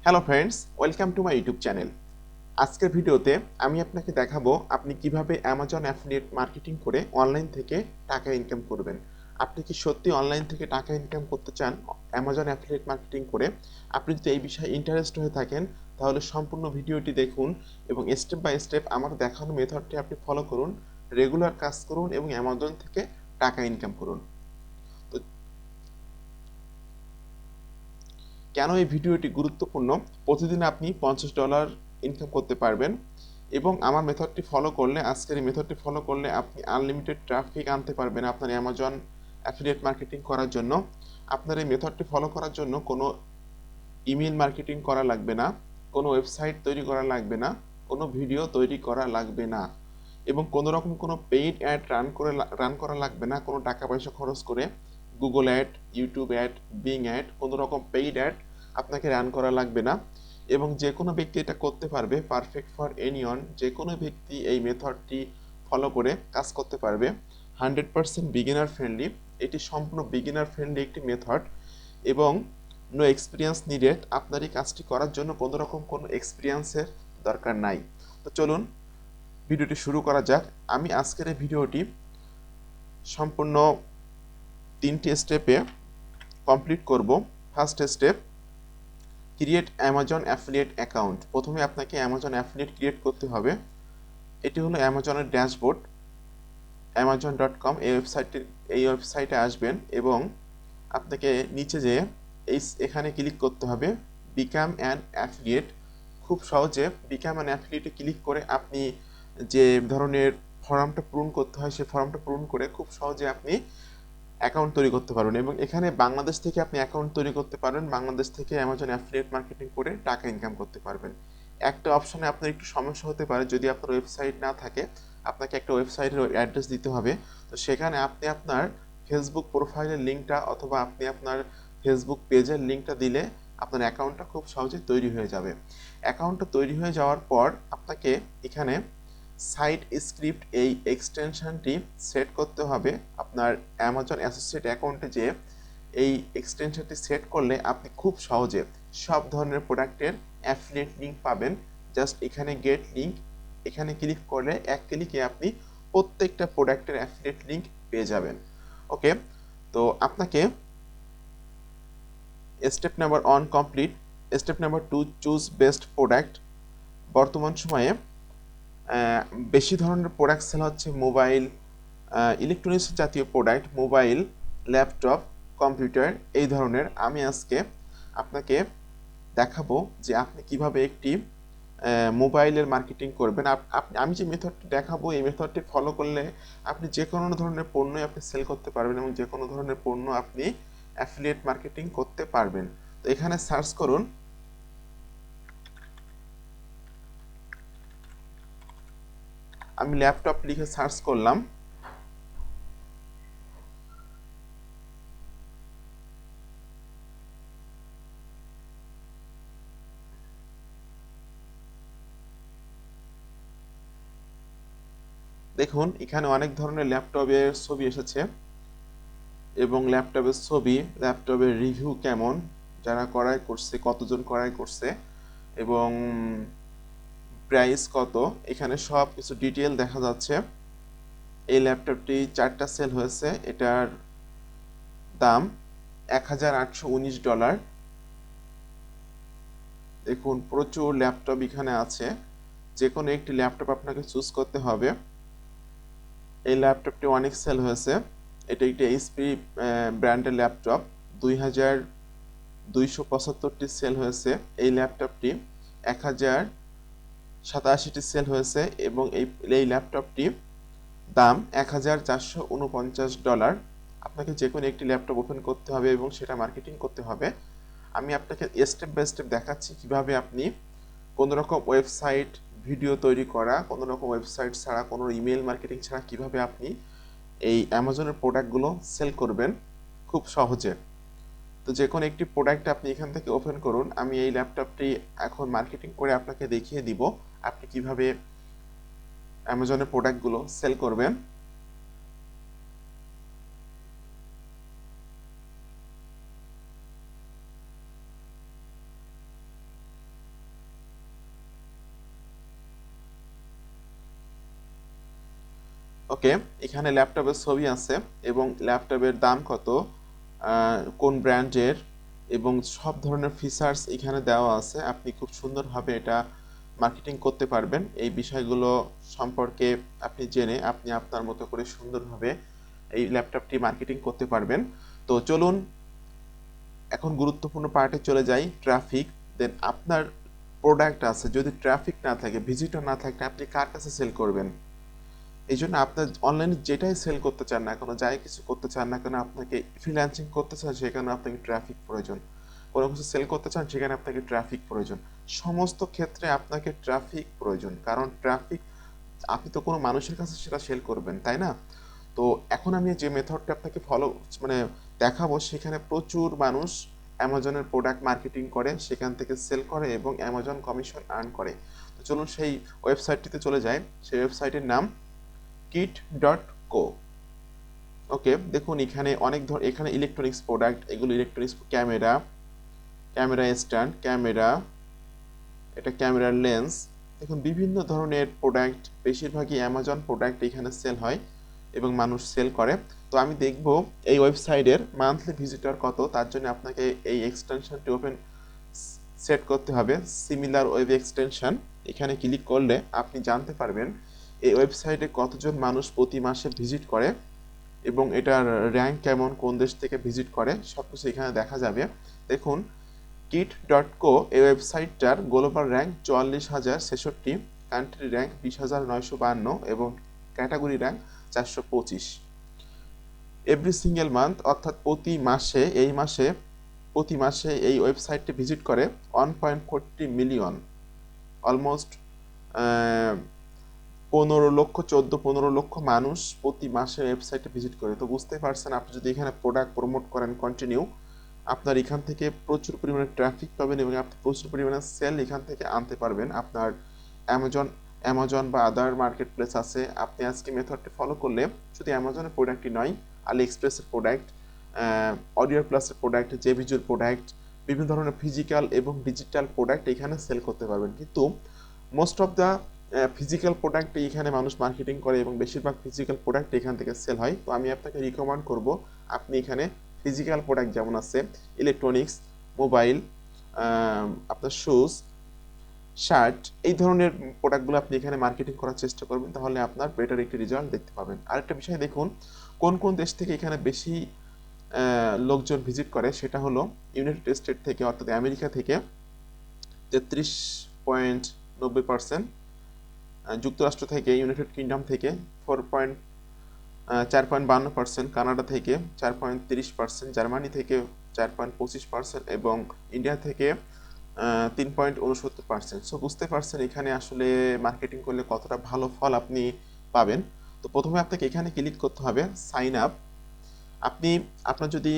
Hello friends, welcome to my YouTube channel. আজকের ভিডিওতে আমি আপনাকে দেখাবো আপনি কিভাবে অ্যামাজন অ্যাফিলিয়েট মার্কেটিং করে অনলাইন থেকে টাকা ইনকাম করবেন। আপনি কি সত্যি অনলাইন থেকে টাকা ইনকাম করতে চান অ্যামাজন অ্যাফিলিয়েট মার্কেটিং করে? আপনি যদি এই বিষয়ে ইন্টারেস্ট হয়ে থাকেন তাহলে সম্পূর্ণ ভিডিওটি দেখুন এবং স্টেপ বাই স্টেপ আমার দেখানো মেথডটি আপনি ফলো করুন, রেগুলার কাজ করুন এবং অ্যামাজন থেকে টাকা ইনকাম করুন। তো কেন এই ভিডিওটি গুরুত্বপূর্ণ? প্রতিদিন আপনি $50 ইনকাম করতে পারবেন এবং আমার মেথডটি ফলো করলে, আজকের এই মেথডটি ফলো করলে আপনি আনলিমিটেড ট্রাফিক আনতে পারবেন আপনার অ্যামাজন অ্যাফিলিয়েট মার্কেটিং করার জন্য। আপনার এই মেথডটি ফলো করার জন্য কোনো ইমেল মার্কেটিং করা লাগবে না, কোনো ওয়েবসাইট তৈরি করা লাগবে না, কোনো ভিডিও তৈরি করা লাগবে না এবং কোনো রকম কোনো পেইড অ্যাড রান করা লাগবে না, কোনো টাকা পয়সা খরচ করে। Google ad, YouTube ad, Bing ad, কোনো রকম পেইড অ্যাড আপনাকে রান করা লাগবে না এবং যে কোনো ব্যক্তি এটা করতে পারবে। পারফেক্ট ফর এনিওয়ান, যে কোনো ব্যক্তি এই মেথডটি ফলো করে কাজ করতে পারবে। 100% বিগিনার ফ্রেন্ডলি, এটি সম্পূর্ণ বিগিনার ফ্রেন্ডলি একটি মেথড এবং নো এক্সপিরিয়েন্স নিডেড। আপনার এই কাজটি করার জন্য কোনো রকম কোনো এক্সপিরিয়েন্সের দরকার নাই। তো চলুন ভিডিওটি শুরু করা যাক। আমি আজকের এই ভিডিওটি সম্পূর্ণ 3টি স্টেপে কমপ্লিট করব। First step, create Amazon affiliate account. প্রথমে আপনাকে অ্যামাজন অ্যাফিলিয়েট ক্রিয়েট করতে হবে। এটি হলো অ্যামাজনের ড্যাশবোর্ড, amazon.com। এই ওয়েবসাইটে আসবেন এবং আপনাকে নিচে যেয়ে এখানে ক্লিক করতে হবে বিকাম অ্যান অ্যাফিলিয়েট। খুব সহজে বিকাম অ্যান অ্যাফিলিয়েটে ক্লিক করে আপনি যে ধরনের ফর্মটা পূরণ করতে হয় সেই ফর্মটা পূরণ করে খুব সহজে আপনি অ্যাকাউন্ট তৈরি করতে পারবেন এবং এখানে বাংলাদেশ থেকে আপনি অ্যাকাউন্ট তৈরি করতে পারবেন। বাংলাদেশ থেকে অ্যামাজন অ্যাফিলিয়েট মার্কেটিং করে টাকা ইনকাম করতে পারবেন। একটা অপশনে আপনার একটু সমস্যা হতে পারে, যদি আপনার ওয়েবসাইট না থাকে আপনাকে একটা ওয়েবসাইটের অ্যাড্রেস দিতে হবে। তো সেখানে আপনি আপনার ফেসবুক প্রোফাইলের লিঙ্কটা অথবা আপনি আপনার ফেসবুক পেজের লিঙ্কটা দিলে আপনার অ্যাকাউন্টটা খুব সহজে তৈরি হয়ে যাবে। অ্যাকাউন্টটা তৈরি হয়ে যাওয়ার পর আপনাকে এখানে সাইট স্ক্রিপ্ট এই এক্সটেনশনটি সেট করতে হবে আপনার অ্যামাজন অ্যাসোসিয়েট অ্যাকাউন্টে। যে এই এক্সটেনশনটি সেট করলে আপনি খুব সহজে সব ধরনের প্রোডাক্টের অ্যাফিলিয়েট লিঙ্ক পাবেন। জাস্ট এখানে গেট লিঙ্ক, এখানে ক্লিক করলে এক ক্লিকে আপনি প্রত্যেকটা প্রোডাক্টের অ্যাফিলিয়েট লিঙ্ক পেয়ে যাবেন। ওকে, তো আপনাকে step number 1 complete. Step number 2, choose best product. বর্তমান সময়ে বেশি ধরনের প্রোডাক্ট সেল হচ্ছে মোবাইল, ইলেকট্রনিক্স জাতীয় প্রোডাক্ট, মোবাইল, ল্যাপটপ, কম্পিউটার এই ধরনের। আমি আজকে আপনাকে দেখাবো যে আপনি কিভাবে একটি মোবাইলের মার্কেটিং করবেন। আমি যে মেথডটি দেখাবো এই মেথডটি ফলো করলে আপনি যে কোনো ধরনের পণ্যই আপনি সেল করতে পারবেন এবং যে কোনো ধরনের পণ্য আপনি অ্যাফিলিয়েট মার্কেটিং করতে পারবেন। তো এখানে সার্চ করুন, আমি ল্যাপটপ লিখে সার্চ করলাম। দেখুন এখানে অনেক ধরনের ল্যাপটপের ছবি এসেছে এবং ল্যাপটপের ছবি, ল্যাপটপের রিভিউ কেমন, যারা ক্রয় করছে, কতজন ক্রয় করছে এবং প্রাইস কত, এখানে সব কিছু ডিটেল দেখা যাচ্ছে। এই ল্যাপটপটি 4টা সেল হয়েছে, এটার দাম $1819। দেখুন প্রচুর ল্যাপটপ এখানে আছে, যে কোনো একটি ল্যাপটপ আপনাকে চুজ করতে হবে। এই ল্যাপটপটি অনেক সেল হয়েছে। এটা একটি এইচপি ব্র্যান্ডের ল্যাপটপ, 2275টি সেল হয়েছে। এই ল্যাপটপটি 1087টি সেল হয়েছে এবং এই ল্যাপটপটি দাম $1449। আপনাকে যে কোনো একটি ল্যাপটপ ওপেন করতে হবে এবং সেটা মার্কেটিং করতে হবে। আমি আপনাকে স্টেপ বাই স্টেপ দেখাচ্ছি কিভাবে আপনি কোনো রকম ওয়েবসাইট, ভিডিও তৈরি করা, কোনো রকম ওয়েবসাইট ছাড়া, কোনো ইমেল মার্কেটিং ছাড়া কিভাবে আপনি এই অ্যামাজনের প্রোডাক্টগুলো সেল করবেন খুব সহজে। তো যে কোনো একটি প্রোডাক্ট আপনি এখান থেকে ওপেন করুন। আমি এই ল্যাপটপটি এখন মার্কেটিং করে আপনাকে দেখিয়ে দিব আপনি কিভাবে অ্যামাজনের প্রোডাক্টগুলো সেল করবেন। ওকে, এখানে ল্যাপটপের ছবি আছে এবং ল্যাপটপের দাম কত, কোন ব্র্যান্ডের, এবং সব ধরনের ফিচার্স এখানে দেওয়া আছে। আপনি খুব সুন্দরভাবে এটা মার্কেটিং করতে পারবেন। এই বিষয়গুলো সম্পর্কে আপনি জেনে আপনি আপনার মতো করে সুন্দরভাবে এই ল্যাপটপটি মার্কেটিং করতে পারবেন। তো চলুন এখন গুরুত্বপূর্ণ পার্টে চলে যাই, ট্রাফিক। দেন আপনার প্রোডাক্ট আছে, যদি ট্রাফিক না থাকে, ভিজিটর না থাকে, আপনি কার কাছে সেল করবেন? এই জন্য আপনার অনলাইনে যেটাই সেল করতে চান না কেন, যাই কিছু করতে চান না কেন, আপনাকে ফ্রিল্যান্সিং করতে চান সেখানে আপনাকে ট্রাফিক প্রয়োজন, কোনো কিছু সেল করতে চান সেখানে আপনাকে ট্রাফিক প্রয়োজন, সমস্ত ক্ষেত্রে আপনাকে ট্রাফিক প্রয়োজন। কারণ ট্রাফিক, আপনি তো কোনো মানুষের কাছে সেটা সেল করবেন, তাই না? তো এখন আমি যে মেথডটা আপনাকে মানে দেখাবো, সেখানে প্রচুর মানুষ অ্যামাজনের প্রোডাক্ট মার্কেটিং করে, সেখান থেকে সেল করে এবং অ্যামাজন কমিশন আর্ন করে। তো চলুন সেই ওয়েবসাইটটিতে চলে যাই। সেই ওয়েবসাইটের নাম kit.co। ওকে, দেখুন এখানে এখানে ইলেকট্রনিক্স প্রোডাক্ট, এগুলো ইলেকট্রনিক্স, ক্যামেরা স্ট্যান্ড, এটা ক্যামেরার লেন্স, দেখুন বিভিন্ন ধরনের প্রোডাক্ট, বেশিরভাগই অ্যামাজন প্রোডাক্ট এখানে সেল হয় এবং মানুষ সেল করে। তো আমি দেখব এই ওয়েবসাইটের মান্থলি ভিজিটর কত। তার জন্য আপনাকে এই এক্সটেনশনটি সেট করতে হবে, সিমিলার ওয়েব এক্সটেনশন। এখানে ক্লিক করলে আপনি জানতে পারবেন এই ওয়েবসাইটে কতজন মানুষ প্রতি মাসে ভিজিট করে এবং এটার র্যাঙ্ক কেমন, কোন দেশ থেকে ভিজিট করে, সব কিছু এখানে দেখা যাবে। দেখুন kit.co এই ওয়েবসাইটটার গ্লোবাল র্যাঙ্ক 44,066, কান্ট্রি র্যাঙ্ক 20,952 এবং category rank 425। Every single month, অর্থাৎ প্রতি মাসে এই ওয়েবসাইটটি ভিজিট করে 1.40 মিলিয়ন, অলমোস্ট 15 লক্ষ মানুষ প্রতি মাসে ওয়েবসাইটে ভিজিট করে। তো বুঝতে পারছেন, আপনি যদি এখানে প্রোডাক্ট প্রমোট করেন কন্টিনিউ, আপনার এখান থেকে প্রচুর পরিমাণে ট্রাফিক পাবেন এবং আপনি প্রচুর পরিমাণে সেল এখান থেকে আনতে পারবেন। আপনার অ্যামাজন বা আদার মার্কেট প্লেস আছে, আপনি আজকে মেথডটি ফলো করলে শুধু অ্যামাজনের প্রোডাক্টই নয়, আলি এক্সপ্রেসের প্রোডাক্ট, অডিও প্লাসের প্রোডাক্ট, জেভিজুর প্রোডাক্ট, বিভিন্ন ধরনের ফিজিক্যাল এবং ডিজিটাল প্রোডাক্ট এখানে সেল করতে পারবেন। কিন্তু most of the physical product এখানে মানুষ মার্কেটিং করে এবং বেশিরভাগ ফিজিক্যাল প্রোডাক্ট এখান থেকে সেল হয়। তো আমি আপনাকে রিকমেন্ড করব আপনি এখানে ফিজিক্যাল প্রোডাক্ট যেমন আছে ইলেকট্রনিক্স, মোবাইল, আপনার শুজ, শার্ট, এই ধরনের প্রোডাক্টগুলো আপনি এখানে মার্কেটিং করার চেষ্টা করবেন, তাহলে আপনার বেটার একটি রেজাল্ট দেখতে পাবেন। আরেকটা বিষয় দেখুন, কোন কোন দেশ থেকে এখানে বেশি লোকজন ভিজিট করে, সেটা হলো ইউনাইটেড স্টেট থেকে, অর্থাৎ আমেরিকা থেকে 33.90%, যুক্তরাষ্ট্র থেকে, ইউনাইটেড কিংডম থেকে 4.52%, কানাডা থেকে 4.30%, জার্মানি থেকে 4.25% এবং ইন্ডিয়া থেকে 3.69%। সো বুঝতে পারছেন এখানে আসলে মার্কেটিং করলে কতটা ভালো ফল আপনি পাবেন। তো প্রথমে আপনাকে এখানে ক্লিক করতে হবে সাইন আপ। আপনার যদি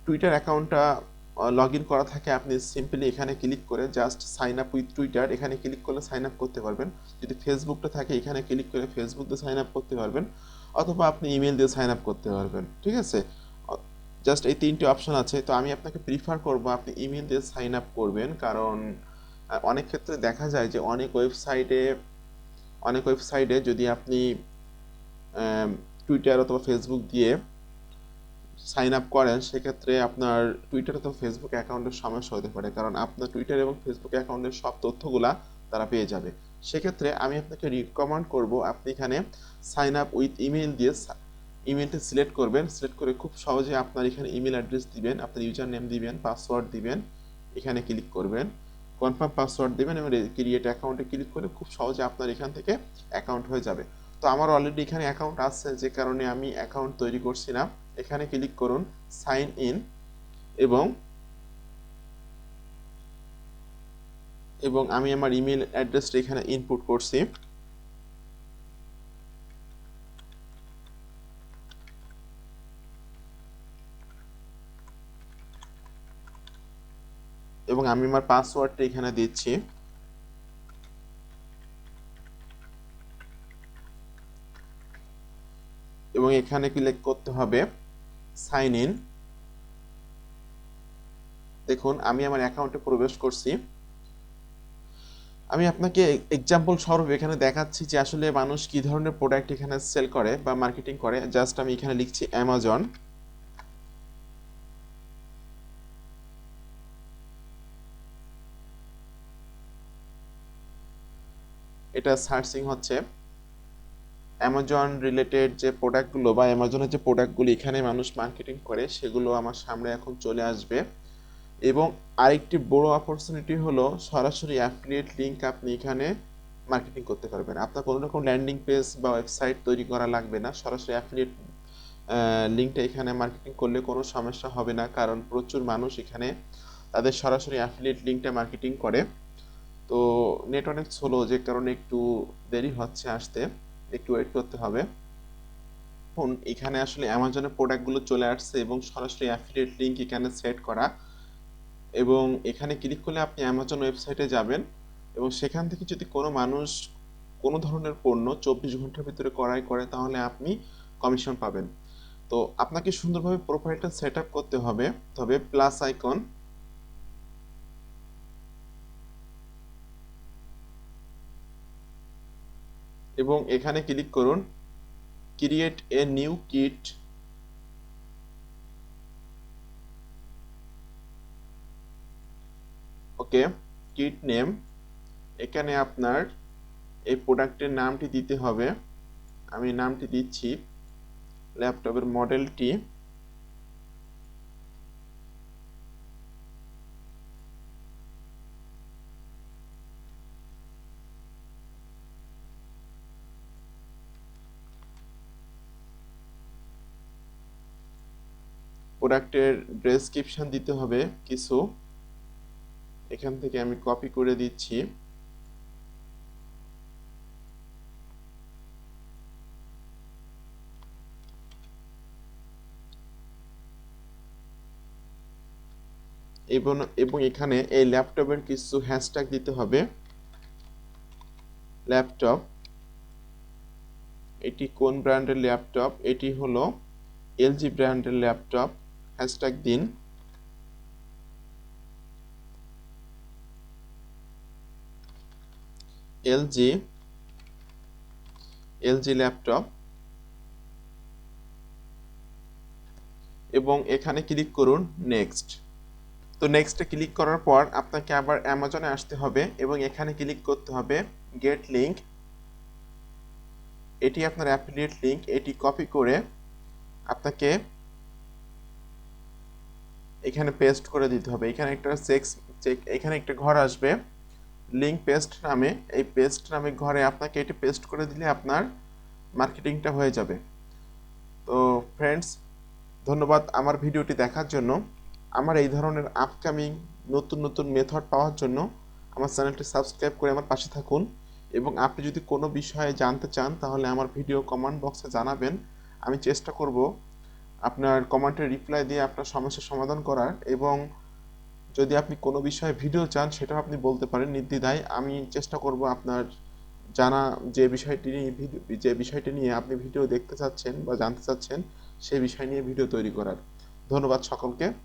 টুইটার অ্যাকাউন্টটা লগ ইন করা থাকে, আপনি সিম্পলি এখানে ক্লিক করে just sign up with Twitter, এখানে ক্লিক করলে সাইন আপ করতে পারবেন। যদি ফেসবুকটা থাকে, এখানে ক্লিক করে ফেসবুক দিয়ে সাইন আপ করতে পারবেন, অথবা আপনি ইমেল দিয়ে সাইন আপ করতে পারবেন। ঠিক আছে, জাস্ট এই তিনটে অপশন আছে। তো আমি আপনাকে প্রিফার করব আপনি ইমেল দিয়ে সাইন আপ করবেন, কারণ অনেক ক্ষেত্রে দেখা যায় যে অনেক ওয়েবসাইটে যদি আপনি টুইটার অথবা ফেসবুক দিয়ে সাইন আপ করেন, সেক্ষেত্রে আপনার টুইটার অথবা ফেসবুক অ্যাকাউন্টের সমস্যা হতে পারে, কারণ আপনার টুইটার এবং ফেসবুক অ্যাকাউন্টের সব তথ্যগুলা তারা পেয়ে যাবে। সেক্ষেত্রে আমি আপনাকে রিকমেন্ড করব আপনি এখানে সাইন আপ উইথ ইমেল দিয়ে ইমেলটা সিলেক্ট করবেন। সিলেক্ট করে খুব সহজে আপনার এখানে ইমেল অ্যাড্রেস দিবেন, আপনার ইউজার নেম দিবেন, পাসওয়ার্ড দিবেন, এখানে ক্লিক করবেন, কনফার্ম পাসওয়ার্ড দিবেন এবং ক্রিয়েট অ্যাকাউন্টে ক্লিক করে খুব সহজে আপনার এখান থেকে অ্যাকাউন্ট হয়ে যাবে। তো আমার অলরেডি এখানে অ্যাকাউন্ট আছে, যে কারণে আমি অ্যাকাউন্ট তৈরি করছি না। এখানে ক্লিক করুন সাইন ইন এবং আমি আমার ইমেল অ্যাড্রেসটা এখানে ইনপুট করছি। এবং আমি আমার পাসওয়ার্ডটা এখানে দিচ্ছি। এবং এখানে ক্লিক করতে হবে সাইন ইন। দেখুন আমি আমার অ্যাকাউন্টে প্রবেশ করছি। আমি আপনাকে এক্সাম্পল স্বরূপ এখানে দেখাচ্ছি যে আসলে মানুষ কি ধরনের প্রোডাক্ট এখানে সেল করে বা মার্কেটিং করে। জাস্ট আমি এখানে লিখছি অ্যামাজন। এটা সার্চিং হচ্ছে অ্যামাজন রিলেটেড যে প্রোডাক্টগুলো বা অ্যামাজনের যে প্রোডাক্টগুলো এখানে মানুষ মার্কেটিং করে সেগুলো আমার সামনে এখন চলে আসবে। এবং আরেকটি বড় অপরচুনিটি হলো সরাসরি অ্যাফিলিয়েট লিঙ্ক আপনি এখানে মার্কেটিং করতে পারবেন। আপনার কোনো রকম ল্যান্ডিং পেজ বা ওয়েবসাইট তৈরি করা লাগবে না, সরাসরি অ্যাফিলিয়েট লিঙ্কটা এখানে মার্কেটিং করলে কোনো সমস্যা হবে না, কারণ প্রচুর মানুষ এখানে তাদের সরাসরি অ্যাফিলিয়েট লিঙ্কটা মার্কেটিং করে। তো নেট অনেক স্লো, যে কারণে একটু দেরি হচ্ছে আসতে, একটু ওয়েট করতে হবে। এখন এখানে আসলে অ্যামাজনের প্রোডাক্টগুলো চলে আসছে এবং সরাসরি অ্যাফিলিয়েট লিঙ্ক এখানে সেট করা, এবং এখানে ক্লিক করলে আপনি অ্যামাজন ওয়েবসাইটে যাবেন এবং সেখান থেকে যদি কোনো মানুষ কোনো ধরনের পণ্য 24 ঘন্টার ভিতরে ক্রয় করে তাহলে আপনি কমিশন পাবেন। তো আপনাকে সুন্দরভাবে প্রোফাইলটা সেট আপ করতে হবে। তবে প্লাস আইকন এবং এখানে ক্লিক করুন create a new kit. Okay, kit name, এখানে আপনার এই প্রোডাক্টের নামটি দিতে হবে। আমি নামটি দিচ্ছি ল্যাপটপের মডেলটি, প্রোডাক্টের ডেসক্রিপশন দিতে হবে কিছু, এখান থেকে আমি কপি করে দিচ্ছি। এবং এখানে এই ল্যাপটপের কিছু হ্যাশট্যাগ দিতে হবে। ল্যাপটপ, এটি কোন ব্র্যান্ডের ল্যাপটপ? এটি হলো এলজি ব্র্যান্ডের ল্যাপটপ। হ্যাশট্যাগ দিন। এলজি ল্যাপটপ, এবং এখানে ক্লিক করুন নেক্সট। তো নেক্সটে ক্লিক করার পর আপনাকে আবার অ্যামাজনে আসতে হবে এবং এখানে ক্লিক করতে হবে গেট লিঙ্ক। এটি আপনার অ্যাফিলিয়েট লিঙ্ক, এটি কপি করে আপনাকে এখানে পেস্ট করে দিতে হবে। এখানে একটা এখানে একটা ঘর আসবে লিঙ্ক পেস্ট নামে, এই পেস্ট নামে ঘরে আপনাকে এটি পেস্ট করে দিলে আপনার মার্কেটিংটা হয়ে যাবে। তো ফ্রেন্ডস, ধন্যবাদ আমার ভিডিওটি দেখার জন্য। আমার এই ধরনের আপকামিং নতুন নতুন মেথড পাওয়ার জন্য আমার চ্যানেলটি সাবস্ক্রাইব করে আমার পাশে থাকুন, এবং আপনি যদি কোনো বিষয়ে জানতে চান তাহলে আমার ভিডিও কমেন্ট বক্সে জানাবেন। আমি চেষ্টা করব আপনার কমেন্টের রিপ্লাই দিয়ে আপনার সমস্যার সমাধান করার, এবং যদি আপনি কোনো বিষয়ে ভিডিও চান সেটাও আপনি বলতে পারেন নির্দ্বিধায়। আমি চেষ্টা করব আপনার জানা যে বিষয়টি নিয়ে আপনি ভিডিও দেখতে চাচ্ছেন বা জানতে চাচ্ছেন সেই বিষয় নিয়ে ভিডিও তৈরি করার। ধন্যবাদ সকলকে।